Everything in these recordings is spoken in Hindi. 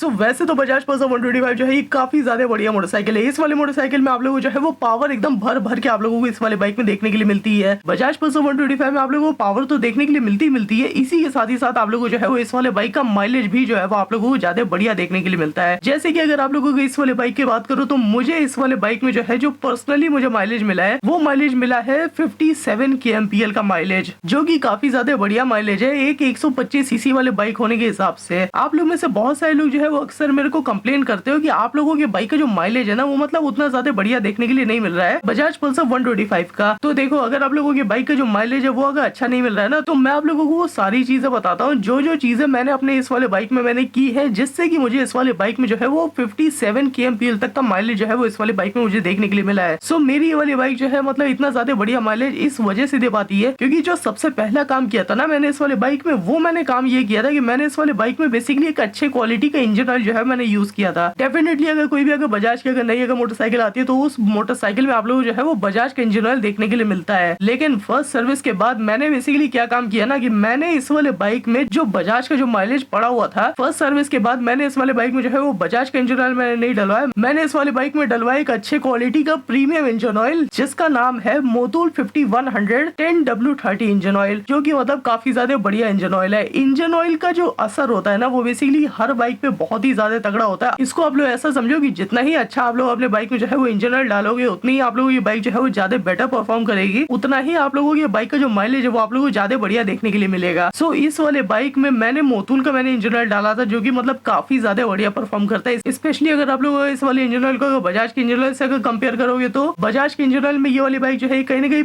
सो वैसे तो बजाज पल्सर 125 जो है ये काफी ज्यादा बढ़िया मोटरसाइकिल है। इस वाले मोटरसाइकिल में आप लोगों को जो है वो पावर एकदम भर भर के आप लोगों को इस वाले बाइक में देखने के लिए मिलती है। बजाज पल्सर 125 में आप लोगों को पावर तो देखने के लिए मिलती है, इसी के साथ ही साथ आप लोगों को जो है वो इस वाले बाइक का माइलेज भी जो है वो आप लोगों को ज्यादा बढ़िया देखने के लिए मिलता है। जैसे कि अगर आप लोगों को इस वाले बाइक की बात करूँ तो मुझे इस वाले बाइक में जो है जो पर्सनली मुझे माइलेज मिला है वो माइलेज मिला है 57 kmpl का माइलेज, जो कि काफी ज्यादा बढ़िया माइलेज है एक 125 सीसी वाले बाइक होने के हिसाब से। आप लोग में से बहुत सारे लोग जो है वो अक्सर मेरे को कंप्लेन करते हो कि आप लोगों के बाइक का जो माइलेज है ना वो मतलब उतना ज्यादा बढ़िया देखने के लिए नहीं मिल रहा है बजाज पल्सर 125 का। तो देखो अगर आप लोगों के बाइक का जो माइलेज है वो अगर अच्छा नहीं मिल रहा है ना तो मैं आप लोगों को वो सारी चीजें बताता हूँ जो चीजें मैंने अपने इस वाले बाइक में मैंने की है, जिससे कि मुझे इस वाले बाइक में जो है वो 57 kmpl तक का माइलेज जो है वो इस वाले बाइक में मुझे देखने के लिए मिला है। सो मेरी ये वाली बाइक जो है मतलब इतना ज्यादा बढ़िया माइलेज इस वजह से दे पाती है क्योंकि जो सबसे पहला काम किया था ना मैंने इस वाले बाइक में, वो मैंने काम ये किया था कि मैंने इस वाले बाइक में बेसिकली एक अच्छे क्वालिटी का इंजन ऑयल जो है मैंने यूज किया था। डेफिनेटली अगर कोई भी अगर बजाज की अगर नई अगर मोटरसाइकिल आती है तो उस मोटरसाइकिल में आप लोगों को जो है वो बजाज का इंजन ऑयल देखने के लिए मिलता है। लेकिन फर्स्ट सर्विस के बाद मैंने बेसिकली क्या काम किया ना कि मैंने इस वाले बाइक में जो बजाज का जो माइलेज पड़ा हुआ था फर्स्ट सर्विस के बाद मैंने इस वाले बाइक में जो है वो बजाज का इंजन ऑयल मैंने नहीं डलवाया, मैंने इस वाले बाइक में डलवाया एक अच्छे क्वालिटी का प्रीमियम इंजन ऑयल जिसका नाम है मोटूल 5100 10W30 इंजन ऑयल, जो कि मतलब काफी ज्यादा बढ़िया इंजन ऑयल है। इंजन ऑयल का जो असर होता है ना वो बेसिकली हर बाइक पे बहुत ही ज्यादा तगड़ा होता है। इसको आप लोग ऐसा समझो कि जितना ही अच्छा आप लोग अपने बाइक में जो है वो इंजन ऑयल डालोगे उतनी ही आप लोगों की बाइक जो है वो ज्यादा बेटर परफॉर्म करेगी, उतना ही आप लोगों की बाइक का जो माइलेज है वो आप लोगों को ज्यादा बढ़िया देखने के लिए मिलेगा। सो इस वाले बाइक में मैंने मोटूल का मैंने इंजन ऑयल डाला था जो कि मतलब काफी ज्यादा बढ़िया परफॉर्म करता है। स्पेशली अगर आप लोग इस वाले इंजन ऑयल को बजाज के इंजन ऑयल से अगर कंपेयर करोगे तो बजाज के इंजन ऑयल में ये वाली बाइक जो है कहीं ना कहीं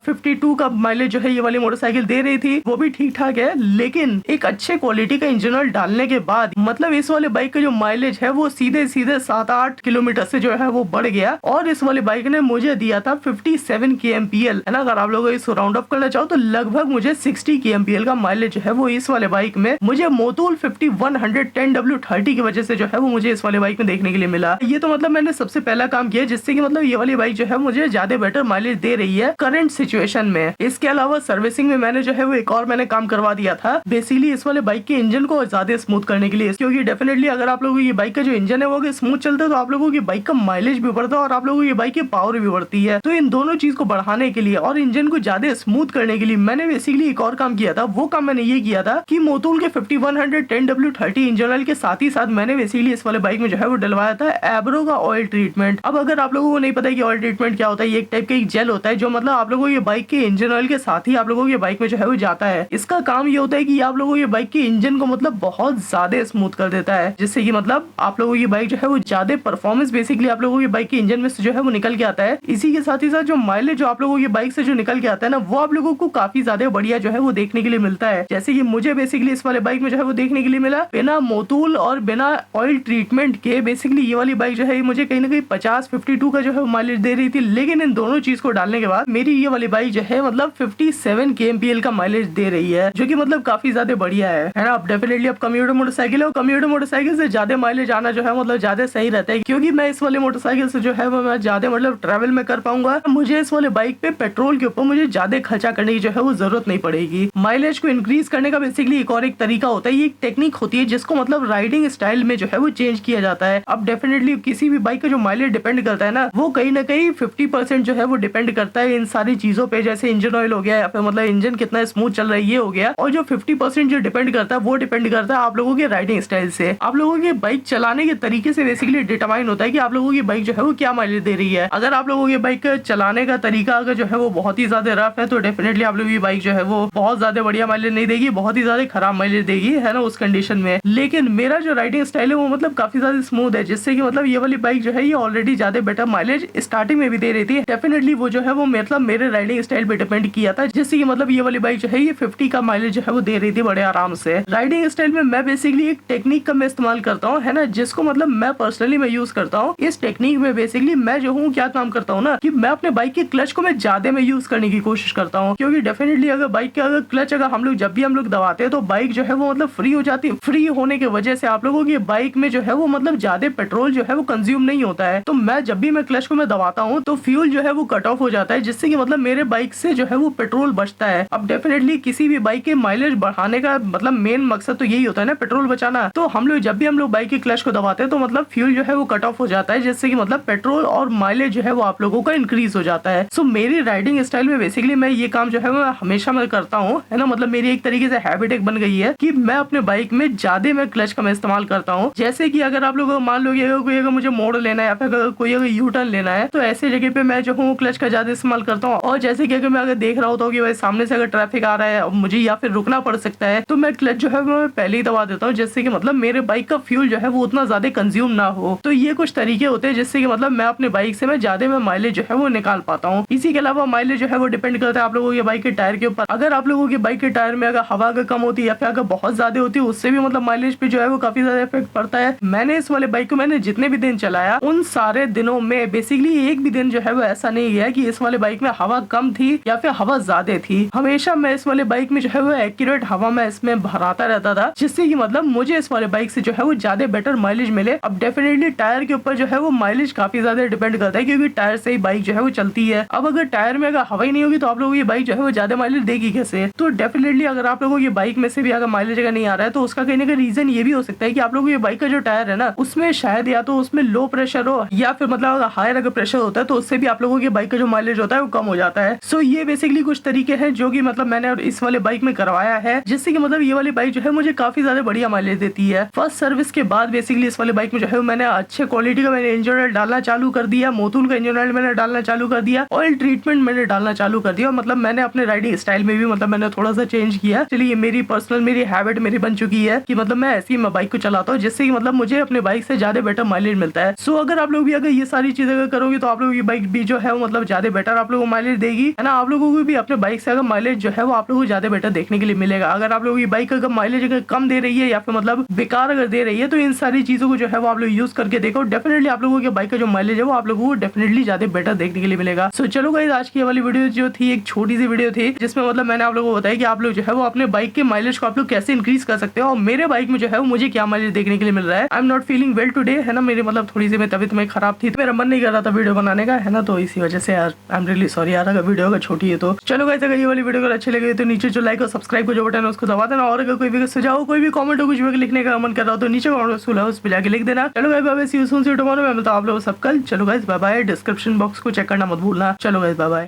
52 का माइलेज जो है ये वाली मोटरसाइकिल दे रही थी, वो भी ठीक ठाक है। लेकिन एक अच्छे क्वालिटी का इंजन ऑयल डालने के बाद मतलब इस वाले बाइक का जो माइलेज है वो सीधे 7-8 किलोमीटर से जो है वो बढ़ गया और इस वाली बाइक ने मुझे दिया था 57 kmpl है ना। अगर आप लोग इसको राउंड अप करना चाहो तो लगभग मुझे 60 kmpl का माइलेज जो है वो इस वाले बाइक में मुझे मोटूल 5100 10W30 की वजह से जो है वो मुझे इस वाले बाइक में देखने के लिए मिला। ये तो मतलब मैंने सबसे पहला काम किया जिससे कि मतलब ये वाली बाइक जो है मुझे ज्यादा बेटर माइलेज दे रही है करंट सिचुएशन में। इसके अलावा सर्विसिंग में मैंने जो है वो एक और मैंने काम करवा दिया था बेसिकली इस वाले बाइक के इंजन को ज्यादा स्मूथ करने के लिए, क्योंकि डेफिनेटली अगर आप लोगों की बाइक का जो इंजन है वो अगर स्मूथ चलता है तो आप लोगों की बाइक का माइलेज भी बढ़ता है और आप लोगों की बाइक की पावर भी बढ़ती है। तो इन दोनों चीज को बढ़ाने के लिए और इंजन को ज्यादा स्मूथ करने के लिए मैंने बेसिकली एक और काम किया था। वो काम मैंने ये किया था कि मोटूल के 5100 10W30 इंजन ऑयल के साथ ही साथ मैंने बेसिकली इस वाले बाइक में जो है वो डलवाया था एब्रो का ऑयल ट्रीटमेंट। अब अगर आप लोगों को नहीं पता कि ऑयल ट्रीटमेंट क्या होता है, ये एक टाइप का एक जेल होता है जो मतलब आप लोगों की बाइक के इंजन ऑयल के साथ ही आप लोगों की बाइक में जो है वो जाता है। इसका काम ये होता है कि आप लोगों की बाइक के इंजन को मतलब बहुत ज्यादा स्मूथ कर देता है, जिससे कि मतलब आप लोगों की बाइक जो है वो ज्यादा परफॉर्मेंस बेसिकली आप लोगों की बाइक के इंजन में से जो है वो निकल के आता है। इसी के साथ ही साथ जो माइलेज जो आप लोगों की बाइक से जो निकल के आता है ना वो आप लोगों को काफी ज्यादा बढ़िया जो है वो देखने के लिए मिलता है। जैसे कि मुझे बेसिकली इस वाले बाइक में जो है वो देखने के लिए मिला बिना मोटूल और बिना ऑयल ट्रीटमेंट के बेसिकली ये वाली बाइक जो है मुझे कहीं ना कहीं 52 का जो है माइलेज दे रही थी। लेकिन इन दोनों चीज को डालने के बाद मेरी ये वाली बाइक जो है मतलब 57 kmpl का माइलेज दे रही है, जो कि मतलब काफी ज्यादा बढ़िया है ना। अब डेफिनेटली अब कम्यूटर मोटरसाइकिल है, कम्यूटर मोटरसाइकिल से ज्यादा माइलेज आना जो है मतलब ज्यादा सही रहता है, क्योंकि मैं इस वाले मोटरसाइकिल से जो है वो मैं ज्यादा मतलब ट्रैवल में कर पाऊंगा। मुझे इस वाले बाइक पे पेट्रोल के ऊपर मुझे ज्यादा खर्चा करने की जो है वो जरूरत नहीं पड़ेगी। माइलेज को इंक्रीज करने का बेसिकली एक और एक तरीका होता है, ये एक टेक्निक होती है जिसको मतलब राइडिंग स्टाइल में जो है वो चेंज किया जाता है। अब डेफिनेटली किसी भी बाइक का जो माइलेज डिपेंड करता है ना वो कहीं ना कहीं 50% जो है वो डिपेंड करता है इन सारी चीजों पे, जैसे इंजन ऑयल हो गया या फिर मतलब इंजन कितना स्मूथ चल रहा है ये हो गया, और जो 50% जो डिपेंड करता है वो डिपेंड करता है आप लोगों के राइडिंग स्टाइल से, आप लोगों के बाइक चलाने के तरीके से बेसिकली डिटरमाइन होता है कि आप लोगों की बाइक जो है वो क्या माइलेज दे रही है। अगर आप लोगों की बाइक चलाने का तरीका अगर जो है वो बहुत ही ज्यादा रफ है तो डेफिनेटली आप लोगों की बाइक जो है वो बहुत ज्यादा बढ़िया माइलेज नहीं देगी, बहुत ही ज्यादा खराब माइलेज देगी है ना उस कंडीशन में। लेकिन मेरा जो राइडिंग स्टाइल है वो मतलब काफी ज्यादा स्मूथ है, जिससे कि मतलब ये वाली बाइक जो है ये ऑलरेडी ज्यादा बेटर माइलेज स्टार्टिंग में भी दे रही थी। डेफिनेटली वो जो है वो मतलब मेरे राइडिंग स्टाइल पे डिपेंड किया था, जिससे कि मतलब ये वाली बाइक जो है ये 50 का माइलेज जो है वो दे रही थी बड़े आराम से। राइडिंग स्टाइल में मैं बेसिकली एक टेक्निक का मैं इस्तेमाल करता हूँ है ना, जिसको मतलब मैं पर्सनली मैं यूज करता हूँ। इस टेक्निक में बेसिकली मैं जो हूँ क्या काम करता हूँ ना कि मैं अपने बाइक के क्लच को मैं ज्यादा में यूज करने की कोशिश करता हूँ, क्योंकि डेफिनेटली अगर बाइक के अगर क्लच अगर हम लोग जब भी हम लोग दबाते हैं तो बाइक जो है वो मतलब फ्री हो जाती है। फ्री होने की वजह से आप लोगों की बाइक में जो है वो मतलब ज्यादा पेट्रोल जो है वो कंज्यूम नहीं होता है। तो मैं जब भी मैं क्लच को मैं दबाता हूँ तो फ्यूल जो है वो कट ऑफ हो जाता है, जिससे कि मतलब मेरे बाइक से जो है वो पेट्रोल बचता है। अब डेफिनेटली किसी भी बाइक के माइलेज बढ़ाने का मतलब मेन मकसद तो यही होता है ना पेट्रोल बचाना। तो हम लोग जब भी हम लोग बाइक के क्लच को दबाते हैं तो मतलब फ्यूल जो है वो कट ऑफ हो जाता है, जिससे कि मतलब पेट्रोल और माइलेज जो है वो आप लोगों का इंक्रीज हो जाता है। सो मेरी राइडिंग स्टाइल में बेसिकली मैं ये काम जो है मैं हमेशा मैं करता हूँ, है ना। मतलब मेरी एक तरीके से हैबिट एक बन गई है कि मैं अपने बाइक में ज्यादा मैं क्लच का मैं इस्तेमाल करता हूँ। जैसे कि अगर आप लोग मान लो कोई अगर मुझे मोड़ लेना है या फिर अगर कोई अगर यू टर्न लेना है तो ऐसे जगह पे मैं जो हूँ क्लच का ज्यादा इस्तेमाल करता हूँ। और जैसे कि अगर मैं देख रहा होता हूँ कि भाई सामने से अगर ट्रैफिक आ रहा है मुझे या फिर रुकना पड़ सकता है तो मैं क्लच जो है मैं पहले ही दबा देता हूँ, जिससे कि मतलब मेरे बाइक का फ्यूल जो है वो उतना ज्यादा कंज्यूम ना हो। तो ये कुछ तरीके होते हैं जिससे कि मतलब मैं अपने बाइक से मैं ज्यादा में माइलेज जो है वो निकाल पाता हूँ। इसी के अलावा माइलेज जो है वो डिपेंड करता है आप लोगों के बाइक के टायर के ऊपर। अगर आप लोगों की बाइक के टायर में अगर हवा अगर कम होती है या फिर अगर बहुत ज्यादा होती है उससे भी मतलब माइलेज पे जो है वो काफी ज्यादा इफेक्ट पड़ता है। मैंने इस वाले बाइक को मैंने जितने भी दिन चलाया उन सारे दिनों में बेसिकली एक भी दिन जो है वो ऐसा नहीं गया कि इस वाले बाइक में हवा कम थी या फिर हवा ज्यादा थी। हमेशा मैं इस वाले बाइक में जो है वो एक्यूरेट हवा में इसमें भराता रहता था, जिससे कि मतलब मुझे इस वाले बाइक से जो है वो ज्यादा बेटर माइलेज मिले। अब डेफिनेटली टायर के ऊपर जो है वो माइलेज काफी ज्यादा डिपेंड करता है, क्योंकि टायर से ही बाइक जो है वो चलती है। अब अगर टायर में अगर हवा ही नहीं होगी तो आप लोगों की बाइक जो है वो ज्यादा माइलेज देगी कैसे। तो डेफिनेटली अगर आप लोगों की बाइक में से भी अगर माइलेज अगर नहीं आ रहा है तो उसका कहने का रीजन ये भी हो सकता है कि आप लोगों की बाइक का जो टायर है ना उसमें शायद या तो उसमें लो प्रेशर हो या फिर मतलब अगर हायर अगर प्रेशर होता है तो उससे भी आप लोगों की बाइक का जो माइलेज होता है वो कम हो जाता है। सो ये बेसिकली कुछ तरीके हैं जो कि मतलब मैंने इस वाले बाइक में करवाया है, जिससे कि मतलब ये वाली बाइक जो है मुझे काफी ज्यादा बढ़िया माइलेज देती है। फर्स्ट सर्विस के बाद बेसिकली इस वाले बाइक में जो है मैंने अच्छे क्वालिटी का मैंने इंजन ऑयल डालना चालू कर दिया, मोतूल का इंजन ऑयल मैंने डालना चालू कर दिया, ऑयल ट्रीटमेंट मैंने डालना चालू कर दिया। मतलब मैंने अपने राइडिंग स्टाइल में भी मतलब मैंने थोड़ा सा चेंज किया। चलिए मेरी पर्सनल मेरी हैबिट मेरी बन चुकी है कि मतलब मैं ऐसी मैं बाइक को चलाता हूँ जिससे कि मतलब मुझे अपने बाइक से ज्यादा बेटर माइलेज मिलता है। सो अगर आप लोग भी अगर ये सारी चीजें अगर करोगे तो आप लोगों की बाइक भी जो है वो मतलब ज्यादा बेटर आप लोगों को माइलेज देगी, है ना। आप लोगों को भी अपने बाइक से अगर माइलेज जो है वो आप लोगों को ज्यादा बेटर देखने के लिए मिलेगा। अगर आप लोगों की बाइक अगर माइलेज अगर कम दे रही है या फिर मतलब बेकार अगर दे रही है तो इन सारी चीजों को जो है वो आप लोग यूज करके देखो, डेफिनेटली आप लोगों की बाइक का जो माइलेज है वो आप लोगों को डेफिनेटली ज्यादा बेटर देखने के लिए मिलेगा। सो चलो गाइस आज की वाली वीडियो जो थी एक छोटी सी वीडियो थी जिसमें मतलब मैंने आप लोगों को बताया कि आप लोग जो है वो अपने बाइक के माइलेज को आप लोग कैसे इंक्रीज कर सकते हो और मेरे बाइक में जो है वो मुझे क्या माइलेज देखने के लिए मिल रहा है। I am not feeling well today, है ना। मेरी मतलब थोड़ी सी तबीयत में खराब थी तो मेरा मन नहीं कर रहा था वीडियो बनाने का, है ना। तो इसी वजह से यार आई एम रियली सॉरी यार अगर वीडियो अगर छोटी है तो। चलो गाइस अगर ये वाली वीडियो अगर अच्छी लगी तो नीचे जो लाइक और सब्सक्राइब का जो बटन है उसको दबा देना, और अगर कोई भी सुझाव कोई भी कमेंट हो कुछ भी लिखने का मन कर रहा हो तो नीचे कमेंट बॉक्स खुला है उस पे जाके लिख देना। चलो guys bye bye, see you soon, see you tomorrow. मैं मिलता हूं आप लोगों सब कल। चलो guys bye bye, description box को चेक करना मत भूलना। चलो गाइस बाय बाय।